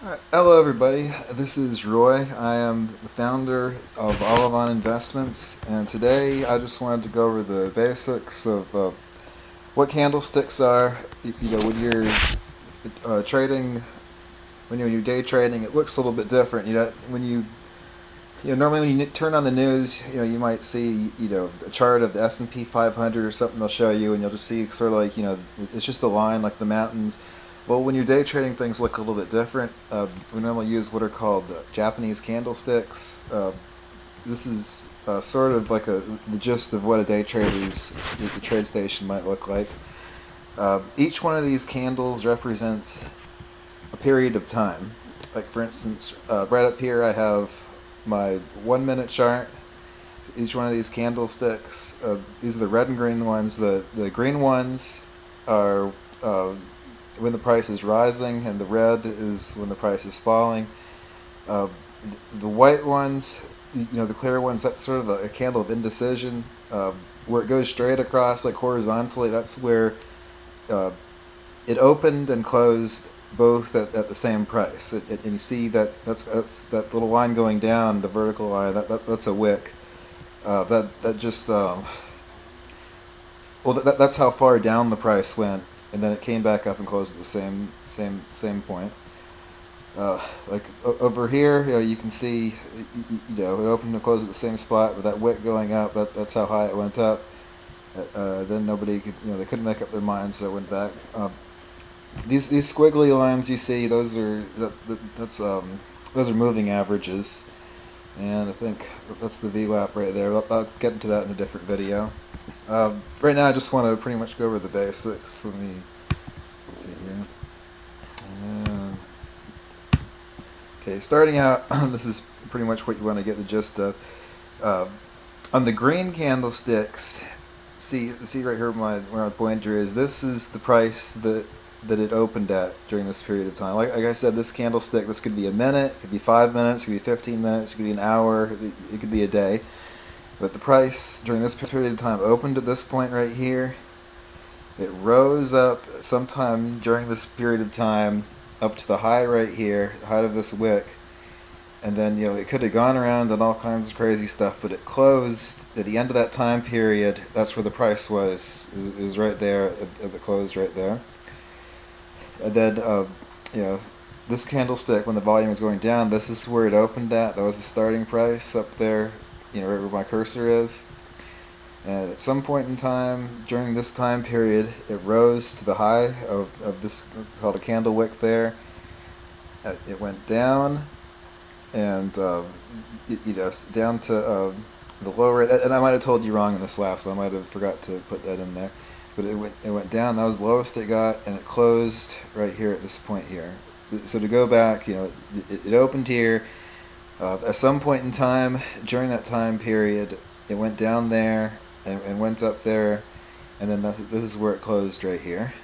Hello, everybody. This is Roy. I am the founder of Olivon Investments, and today I just wanted to go over the basics of what candlesticks are. When you're trading, when you're day trading, it looks a little bit different. Normally when you turn on the news, you might see, a chart of the S&P 500 or something they'll show you, and you'll just see sort of like, it's just a line like the mountains. Well, when you're day trading, things look a little bit different. We normally use what are called Japanese candlesticks. This is sort of like the gist of what a day trader's the trade station might look like. Each one of these candles represents a period of time. Like for instance, right up here I have my 1 minute chart. Each one of these candlesticks, these are the red and green ones. The green ones are when the price is rising, and the red is when the price is falling. Uh, the white ones, the clear ones, that's sort of a candle of indecision. Where it goes straight across, like horizontally, that's where uh, it opened and closed both at the same price. And you see that's that little line going down, the vertical line. That's a wick. That just well, that's how far down the price went, and then it came back up and closed at the same point. Like over here, you can see, it opened and closed at the same spot, with that wick going up. That's how high it went up. Then nobody could, they couldn't make up their minds, so it went back. These squiggly lines you see, those are moving averages, and I think that's the VWAP right there. I'll get into that in a different video. Right now, I just want to pretty much go over the basics. Let's see here. Okay, starting out, this is pretty much what you want to get the gist of. Uh, on the green candlesticks, see right here where my pointer is. This is the price that it opened at during this period of time. Like I said, this candlestick, this could be a minute, it could be 5 minutes, it could be 15 minutes, it could be an hour, it could be a day. But the price during this period of time opened at this point right here. It rose up sometime during this period of time up to the high right here, the height of this wick. And then, it could have gone around and all kinds of crazy stuff, but it closed at the end of that time period. That's where the price was. It was right there at the close right there. And then, this candlestick, when the volume is going down, this is where it opened at. That was the starting price up there, right where my cursor is. And at some point in time, during this time period, it rose to the high of this, it's called a candle wick there. It went down, and, down to the lower, and I might have told you wrong in this last one, I might have forgot to put that in there. But it went down, that was the lowest it got, and it closed right here at this point here. So to go back, it opened here. At some point in time, during that time period, it went down there, and went up there, and then this is where it closed right here.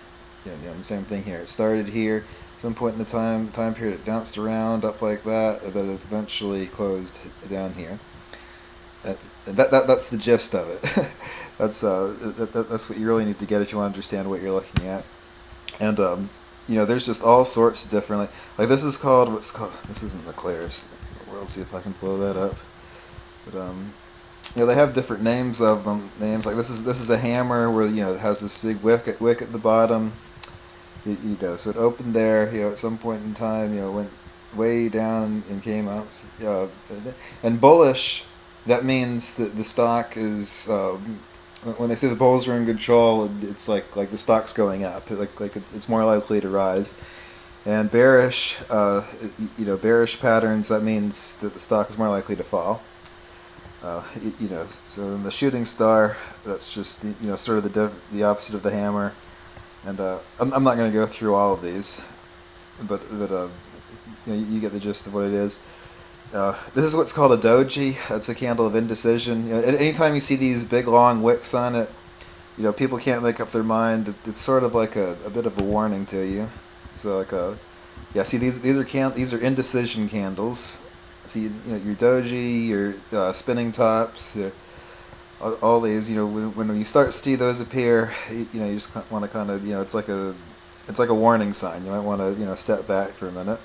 The same thing here. It started here. Some point in the time period, it bounced around up like that, and then it eventually closed down here. That's the gist of it. That's what you really need to get if you want to understand what you're looking at. And there's just all sorts of different, like this is called this isn't the clearest. We'll see if I can blow that up. But they have different names of them. Names like this is a hammer where it has this big wick at the bottom. So it opened there. At some point in time, it went way down and came up. And bullish, that means that the stock is. When they say the bulls are in control, it's like the stock's going up. Like it's more likely to rise. And bearish, bearish patterns, that means that the stock is more likely to fall. So in the shooting star, that's just sort of the opposite of the hammer. And I'm not going to go through all of these, but you get the gist of what it is. This is what's called a doji. That's a candle of indecision. Anytime you see these big long wicks on it, people can't make up their mind. It's sort of like a bit of a warning to you. So see these are indecision candles. See, your doji, your spinning tops, all these. When you start to see those appear, you just want to kind of, it's like a warning sign. You might want to step back for a minute.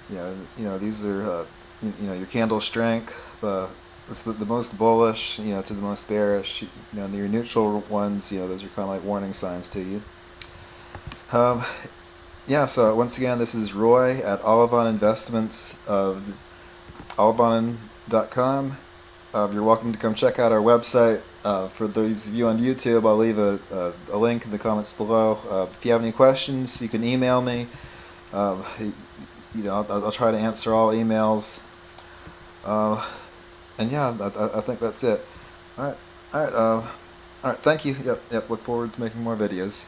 These are your candle strength. It's the most bullish, to the most bearish. And your neutral ones, those are kind of like warning signs to you. Yeah, so once again, this is Roy at Olivon Investments, olivon.com. You're welcome to come check out our website. For those of you on YouTube, I'll leave a link in the comments below. If you have any questions, you can email me. I'll try to answer all emails. And yeah, I think that's it. All right, all right, all right. Thank you. Yep. Look forward to making more videos.